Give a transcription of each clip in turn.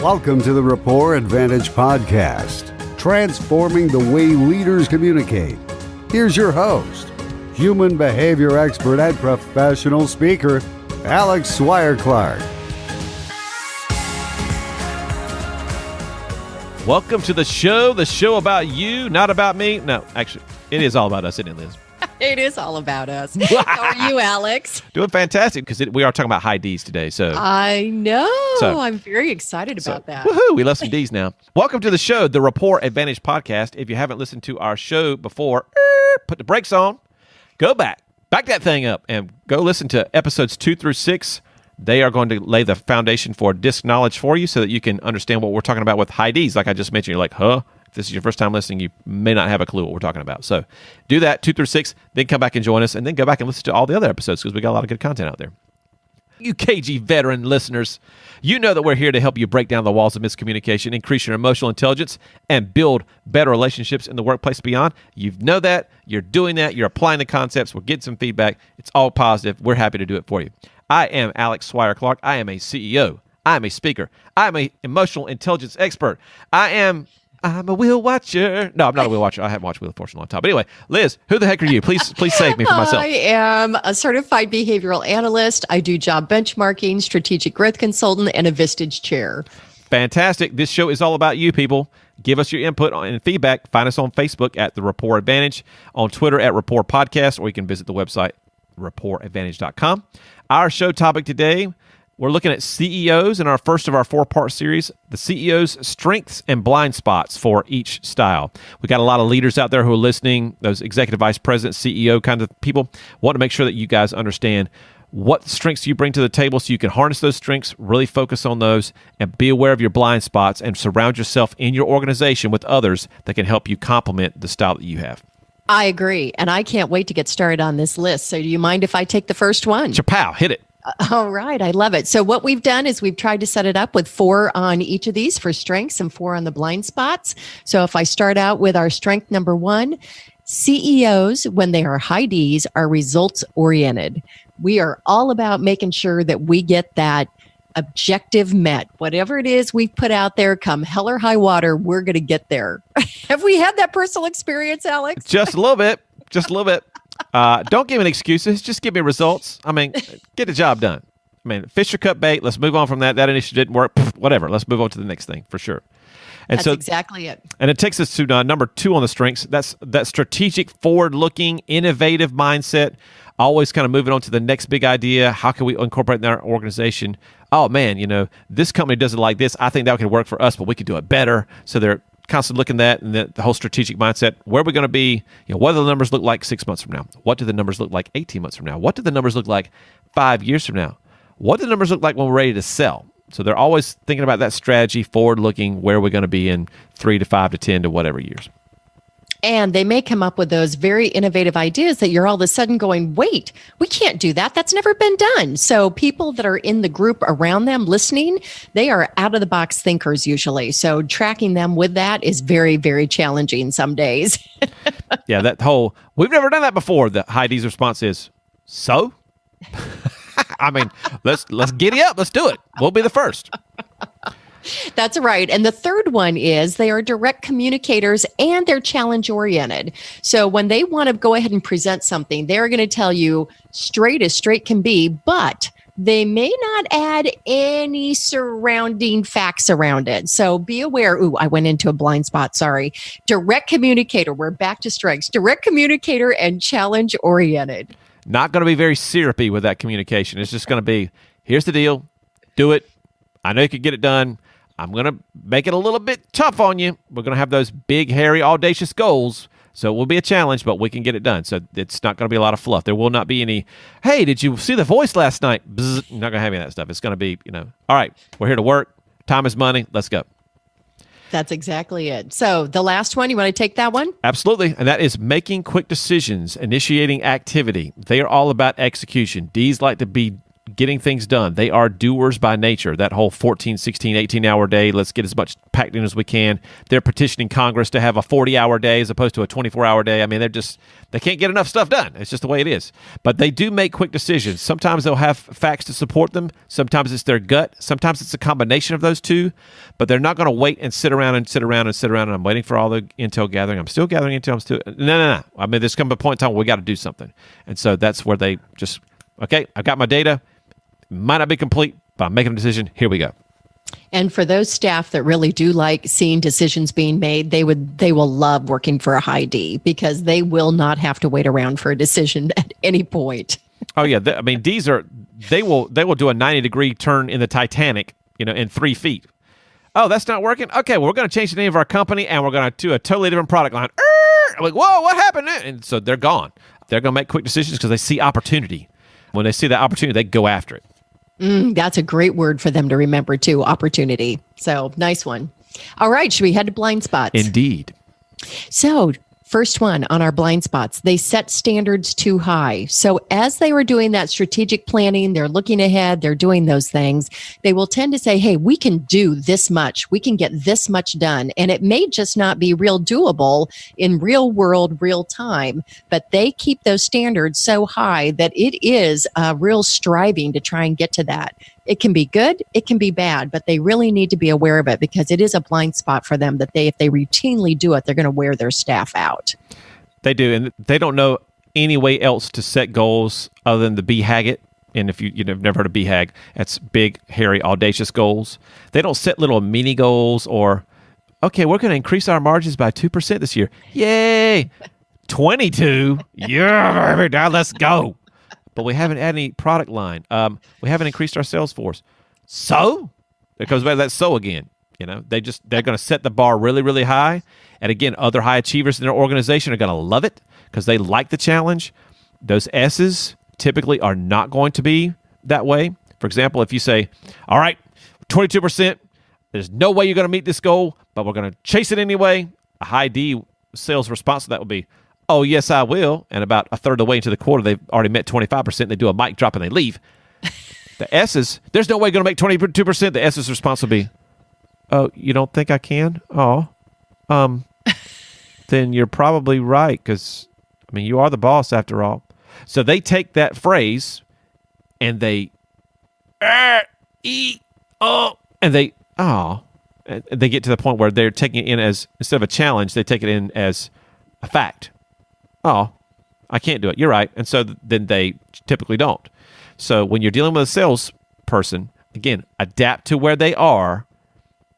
Welcome to the Rapport Advantage podcast, transforming the way leaders communicate. Here's your host, human behavior expert and professional speaker, Alex Swire-Clark. Welcome to the show about you, not about me. No, actually, it is all about us, isn't it, Liz? It is all about us. How are you, Alex? Doing fantastic, because we are talking about high D's today. So I know. I'm very excited about that. Woohoo! We love some D's now. Welcome to the show, the Rapport Advantage podcast. If you haven't listened to our show before, put the brakes on, go back that thing up, and go listen to episodes 2 through 6. They are going to lay the foundation for disc knowledge for you so that you can understand what we're talking about with high D's. Like I just mentioned, you're like, huh? If this is your first time listening, you may not have a clue what we're talking about. So do that, 2 through 6, then come back and join us, and then go back and listen to all the other episodes because we got a lot of good content out there. You KG veteran listeners, you know that we're here to help you break down the walls of miscommunication, increase your emotional intelligence, and build better relationships in the workplace beyond. You know that. You're doing that. You're applying the concepts. We're getting some feedback. It's all positive. We're happy to do it for you. I am Alex Swire-Clark. I am a CEO. I am a speaker. I am an emotional intelligence expert. I'm a wheel watcher. No, I'm not a wheel watcher. I haven't watched Wheel of Fortune in a long time. But anyway, Liz, who the heck are you? Please save me from myself. I am a certified behavioral analyst. I do job benchmarking, strategic growth consultant, and a Vistage chair. Fantastic. This show is all about you, people. Give us your input and feedback. Find us on Facebook at The Rapport Advantage, on Twitter at Rapport Podcast, or you can visit the website, rapportadvantage.com. Our show topic today, we're looking at CEOs in our first of our 4-part series, the CEO's strengths and blind spots for each style. We got a lot of leaders out there who are listening, those executive vice president, CEO kind of people. Want to make sure that you guys understand what strengths you bring to the table so you can harness those strengths, really focus on those, and be aware of your blind spots and surround yourself in your organization with others that can help you complement the style that you have. I agree, and I can't wait to get started on this list. So do you mind if I take the first one? Chapow, hit it. All right, I love it. So what we've done is we've tried to set it up with 4 on each of these for strengths and 4 on the blind spots. So if I start out with our strength number 1, CEOs, when they are high Ds, are results oriented. We are all about making sure that we get that objective met. Whatever it is we put out there, come hell or high water, we're going to get there. Have we had that personal experience, Alex? Just a little bit. Don't give me excuses. Just give me results. I mean, get the job done. I mean, fish or cut bait. Let's move on from that. That initiative didn't work. Whatever. Let's move on to the next thing for sure. And That's exactly it. And it takes us to number 2 on the strengths. That's that strategic, forward-looking, innovative mindset. Always kind of moving on to the next big idea. How can we incorporate in our organization? Oh, man, this company does it like this. I think that could work for us, but we could do it better. So they're constantly looking at that and the whole strategic mindset. Where are we going to be? What do the numbers look like 6 months from now? What do the numbers look like 18 months from now? What do the numbers look like 5 years from now? What do the numbers look like when we're ready to sell? So they're always thinking about that strategy, forward-looking, where are we going to be in 3 to 5 to 10 to whatever years. And they may come up with those very innovative ideas that you're all of a sudden going, wait, we can't do that. That's never been done. So people that are in the group around them listening, they are out-of-the-box thinkers usually. So tracking them with that is very, very challenging some days. Yeah, that whole, we've never done that before. The high D's response is, so? I mean, let's giddy up. Let's do it. We'll be the first. That's right. And the third one is they are direct communicators and they're challenge oriented. So when they want to go ahead and present something, they're going to tell you straight as straight can be, but they may not add any surrounding facts around it. So be aware. Ooh, I went into a blind spot. Sorry. Direct communicator. We're back to strengths. Direct communicator and challenge oriented. Not going to be very syrupy with that communication. It's just going to be, here's the deal. Do it. I know you can get it done. I'm going to make it a little bit tough on you. We're going to have those big, hairy, audacious goals. So it will be a challenge, but we can get it done. So it's not going to be a lot of fluff. There will not be any, hey, did you see The Voice last night? Bzz. You're not going to have any of that stuff. It's going to be, all right, we're here to work. Time is money. Let's go. That's exactly it. So the last one, you want to take that one? Absolutely. And that is making quick decisions, initiating activity. They are all about execution. D's like to be getting things done. They are doers by nature. That whole 14, 16, 18-hour day, let's get as much packed in as we can. They're petitioning Congress to have a 40-hour day as opposed to a 24-hour day. I mean, they can't get enough stuff done. It's just the way it is. But they do make quick decisions. Sometimes they'll have facts to support them. Sometimes it's their gut. Sometimes it's a combination of those two. But they're not going to wait and sit around and I'm waiting for all the intel gathering. I'm still gathering intel. No. I mean, there's come a point in time where we got to do something. And so that's where they just, okay, I've got my data. Might not be complete, but I'm making a decision. Here we go. And for those staff that really do like seeing decisions being made, they will love working for a high D because they will not have to wait around for a decision at any point. Oh yeah, I mean D's they will do a 90-degree turn in the Titanic, in 3 feet. Oh, that's not working. Okay, well, we're going to change the name of our company and we're going to do a totally different product line. I'm like, whoa, what happened? And so they're gone. They're going to make quick decisions because they see opportunity. When they see that opportunity, they go after it. That's a great word for them to remember, too, opportunity. So, nice one. All right, should we head to blind spots? Indeed. So, first one on our blind spots, they set standards too high. So, as they were doing that strategic planning, they're looking ahead, they're doing those things, they will tend to say, hey, we can do this much, we can get this much done. And it may just not be real doable in real world, real time, but they keep those standards so high that it is a real striving to try and get to that. It can be good, it can be bad, but they really need to be aware of it because it is a blind spot for them that if they routinely do it, they're going to wear their staff out. They do, and they don't know any way else to set goals other than the BHAG. And if you've never heard of BHAG, that's big, hairy, audacious goals. They don't set little mini goals or, okay, we're going to increase our margins by 2% this year. Yay! 22? Yeah, now let's go. But we haven't added any product line. We haven't increased our sales force. So? It goes back to that so again. They're going to set the bar really, really high. And again, other high achievers in their organization are going to love it because they like the challenge. Those S's typically are not going to be that way. For example, if you say, all right, 22%, there's no way you're going to meet this goal, but we're going to chase it anyway. A high D sales response to that would be, oh, yes, I will. And about a third of the way into the quarter, they've already met 25%. They do a mic drop and they leave. The S's, there's no way you're going to make 22%. The S's response will be, oh, you don't think I can? Oh, then you're probably right because, you are the boss after all. So they take that phrase and they, and they get to the point where they're taking it in as, instead of a challenge, they take it in as a fact. Oh, I can't do it. You're right. And so then they typically don't. So when you're dealing with a salesperson, again, adapt to where they are.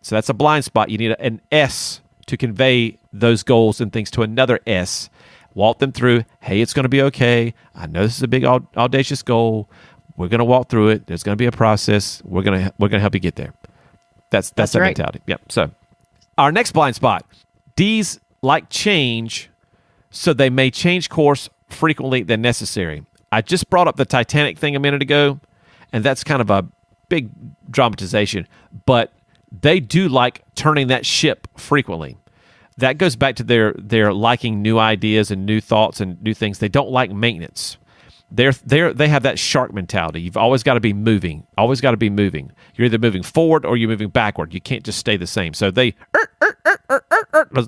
So that's a blind spot. You need an S to convey those goals and things to another S. Walk them through, hey, it's going to be okay. I know this is a big, audacious goal. We're going to walk through it. There's going to be a process. We're going to help you get there. That's the right. mentality. Yep. So our next blind spot, D's like change, so they may change course frequently than necessary. I just brought up the Titanic thing a minute ago, and that's kind of a big dramatization, but they do like turning that ship frequently. That goes back to their liking new ideas and new thoughts and new things. They don't like maintenance. They have that shark mentality. You've always got to be moving. Always got to be moving. You're either moving forward or you're moving backward. You can't just stay the same. So they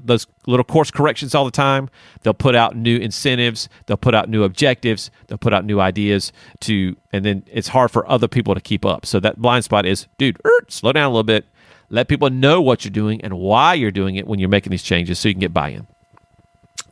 those little course corrections all the time. They'll put out new incentives. They'll put out new objectives. They'll put out new ideas and then it's hard for other people to keep up. So that blind spot is, dude, slow down a little bit. Let people know what you're doing and why you're doing it when you're making these changes so you can get buy-in.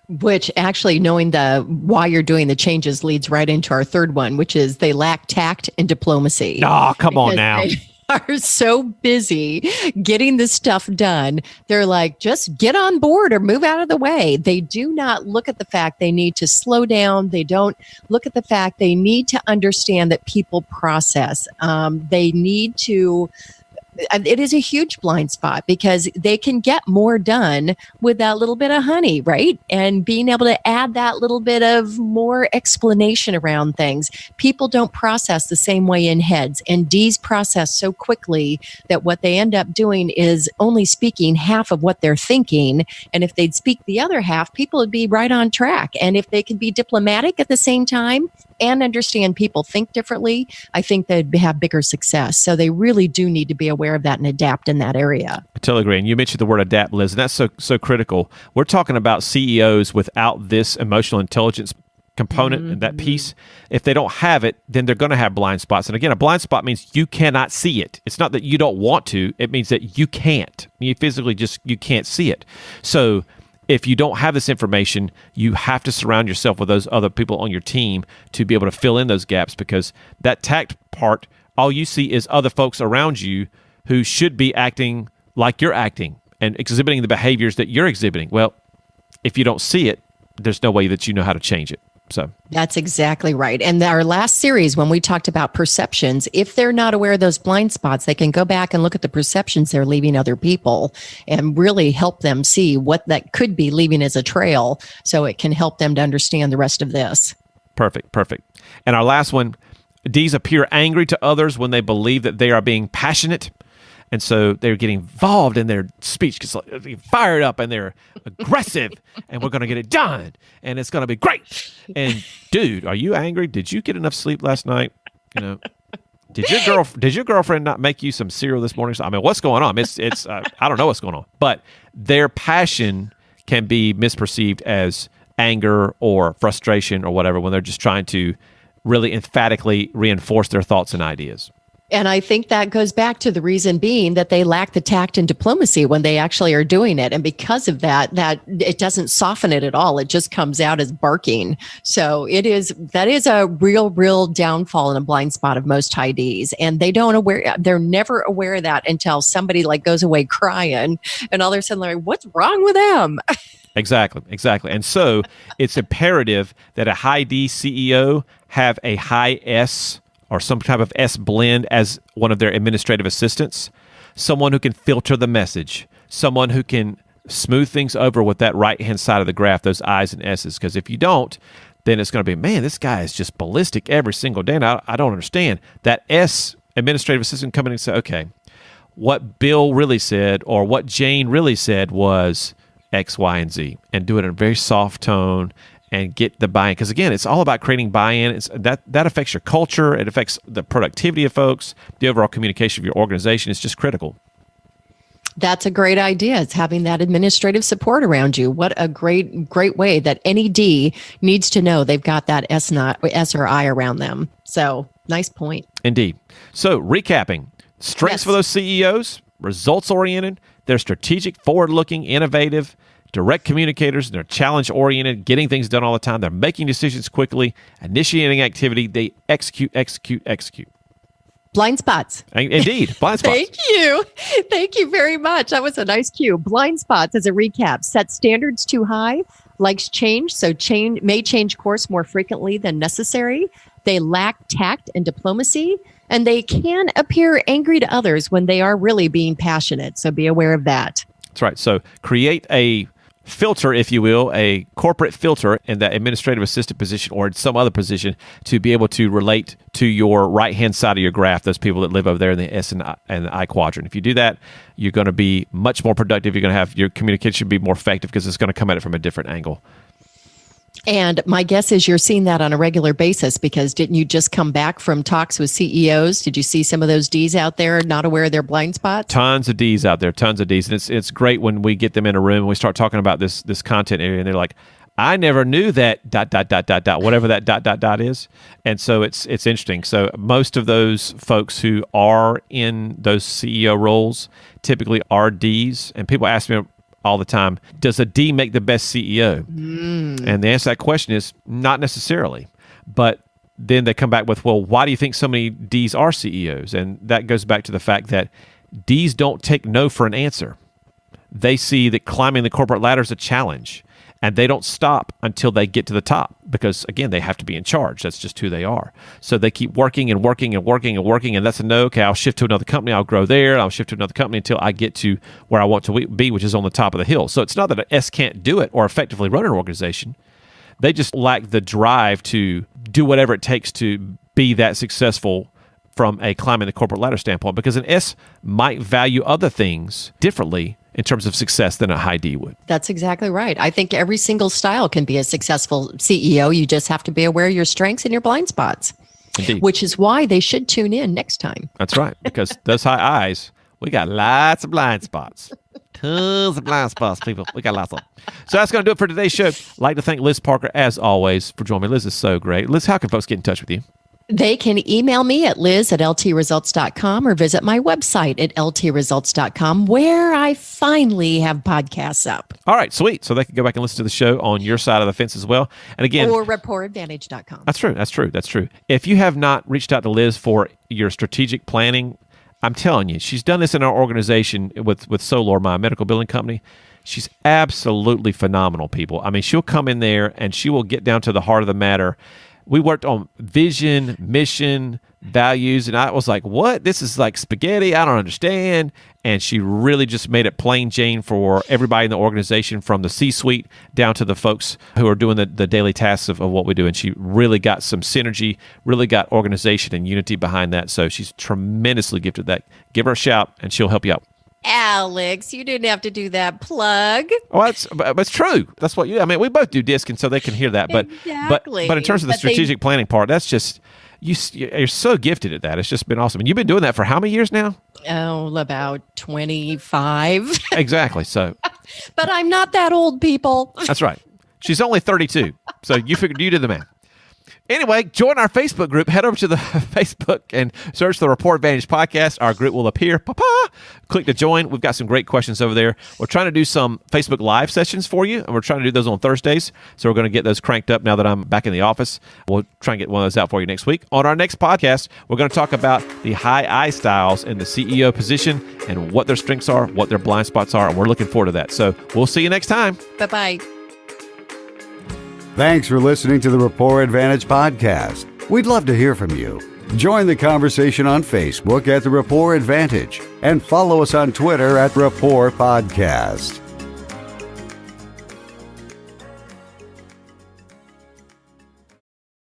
Which actually knowing why you're doing the changes leads right into our third one, which is they lack tact and diplomacy. Oh, come on now. They are so busy getting this stuff done. They're like, just get on board or move out of the way. They do not look at the fact they need to slow down. They don't look at the fact they need to understand that people process. They need to... It is a huge blind spot because they can get more done with that little bit of honey, right? And being able to add that little bit of more explanation around things. People don't process the same way in heads, and D's process so quickly that what they end up doing is only speaking half of what they're thinking. And if they'd speak the other half, people would be right on track. And if they can be diplomatic at the same time, and understand people think differently, I think they'd have bigger success. So they really do need to be aware of that and adapt in that area. I totally agree. And you mentioned the word adapt, Liz, and that's so critical. We're talking about CEOs without this emotional intelligence component and that piece. If they don't have it, then they're going to have blind spots. And again, a blind spot means you cannot see it. It's not that you don't want to. It means that you can't. You physically you can't see it. So if you don't have this information, you have to surround yourself with those other people on your team to be able to fill in those gaps, because that tact part, all you see is other folks around you who should be acting like you're acting and exhibiting the behaviors that you're exhibiting. Well, if you don't see it, there's no way that you know how to change it. So that's exactly right. And our last series, when we talked about perceptions, if they're not aware of those blind spots, they can go back and look at the perceptions they're leaving other people and really help them see what that could be leaving as a trail, so it can help them to understand the rest of this. Perfect. And our last one, Ds appear angry to others when they believe that they are being passionate. And so they're getting involved in their speech, gets fired up, and they're aggressive, and we're going to get it done, and it's going to be great. And dude, are you angry? Did you get enough sleep last night? Did your girlfriend not make you some cereal this morning? I mean, what's going on? It's I don't know what's going on. But their passion can be misperceived as anger or frustration or whatever when they're just trying to really emphatically reinforce their thoughts and ideas. And I think that goes back to the reason being that they lack the tact and diplomacy when they actually are doing it. And because of that it doesn't soften it at all. It just comes out as barking. So that is a real downfall and a blind spot of most high Ds. And they're never aware of that until somebody goes away crying, and all of a sudden they're like, what's wrong with them? Exactly. And so it's imperative that a high D CEO have a high S or some type of S blend as one of their administrative assistants, someone who can filter the message, someone who can smooth things over with that right-hand side of the graph, those I's and S's. Because if you don't, then it's going to be, man, this guy is just ballistic every single day, and I don't understand. That S administrative assistant coming in and say, okay, what Bill really said or what Jane really said was X, Y, and Z, and do it in a very soft tone and get the buy-in. Because again, it's all about creating buy-in. That affects your culture. It affects the productivity of folks. The overall communication of your organization is just critical. That's a great idea. It's having that administrative support around you. What a great way that any D needs to know they've got that S or I around them. So nice point. Indeed. So recapping, strengths for those CEOs, results-oriented, they're strategic, forward-looking, innovative, direct communicators, they're challenge-oriented, getting things done all the time. They're making decisions quickly, initiating activity. They execute. Blind spots. Indeed, blind spots. Thank you very much. That was a nice cue. Blind spots, as a recap, set standards too high, likes change, so may change course more frequently than necessary. They lack tact and diplomacy, and they can appear angry to others when they are really being passionate. So be aware of that. That's right. So create a filter, if you will, a corporate filter in that administrative assistant position or in some other position to be able to relate to your right-hand side of your graph, those people that live over there in the S and the I quadrant. If you do that, you're going to be much more productive. You're going to have your communication be more effective because it's going to come at it from a different angle. And my guess is you're seeing that on a regular basis, because didn't you just come back from talks with CEOs? Did you see some of those Ds out there not aware of their blind spots? Tons of Ds out there, tons of Ds. And it's great when we get them in a room and we start talking about this content area, and they're like, I never knew that ... whatever that ... is. And so it's interesting. So most of those folks who are in those CEO roles typically are Ds. And people ask me all the time, does a D make the best CEO? And the answer to that question is not necessarily. But then they come back with, well, why do you think so many Ds are CEOs? And that goes back to the fact that Ds don't take no for an answer. They see that climbing the corporate ladder is a challenge, and they don't stop until they get to the top because, again, they have to be in charge. That's just who they are. So they keep working, and that's a no. Okay, I'll shift to another company. I'll grow there. I'll shift to another company until I get to where I want to be, which is on the top of the hill. So it's not that an S can't do it or effectively run an organization. They just lack the drive to do whatever it takes to be that successful from a climbing the corporate ladder standpoint, because an S might value other things differently in terms of success than a high D would. That's exactly right. I think every single style can be a successful CEO. You just have to be aware of your strengths and your blind spots. Indeed. Which is why they should tune in next time. That's right, because those high I's, we got lots of blind spots. Tons of blind spots, people. We got lots of them. So that's going to do it for today's show. I'd like to thank Liz Parker, as always, for joining me. Liz is so great. Liz, how can folks get in touch with you? They can email me at liz@ltresults.com or visit my website at ltresults.com, where I finally have podcasts up. All right, sweet. So they can go back and listen to the show on your side of the fence as well. And again, or rapportadvantage.com. That's true. If you have not reached out to Liz for your strategic planning, I'm telling you, she's done this in our organization with Solor, my medical billing company. She's absolutely phenomenal, people. I mean, she'll come in there and she will get down to the heart of the matter. We worked on vision, mission, values, and I was like, what? This is like spaghetti. I don't understand. And she really just made it plain Jane for everybody in the organization, from the C-suite down to the folks who are doing the daily tasks of what we do. And she really got some synergy, really got organization and unity behind that. So she's tremendously gifted at that. Give her a shout, and she'll help you out. Alex, you didn't have to do that plug. Well, it's true. That's what you. I mean, we both do disc, and so they can hear that. But exactly. But in terms of the strategic planning part, that's just you're so gifted at that. It's just been awesome. And you've been doing that for how many years now? Oh, about 25. Exactly. So, but I'm not that old, people. That's right. She's only 32. So you did the math. Anyway, join our Facebook group. Head over to the Facebook and search the Rapport Advantage Podcast. Our group will appear. Click to join. We've got some great questions over there. We're trying to do some Facebook Live sessions for you, and we're trying to do those on Thursdays. So we're going to get those cranked up now that I'm back in the office. We'll try and get one of those out for you next week. On our next podcast, we're going to talk about the high I styles in the CEO position and what their strengths are, what their blind spots are, and we're looking forward to that. So we'll see you next time. Bye-bye. Thanks for listening to the Rapport Advantage Podcast. We'd love to hear from you. Join the conversation on Facebook at the Rapport Advantage and follow us on Twitter at Rapport Podcast.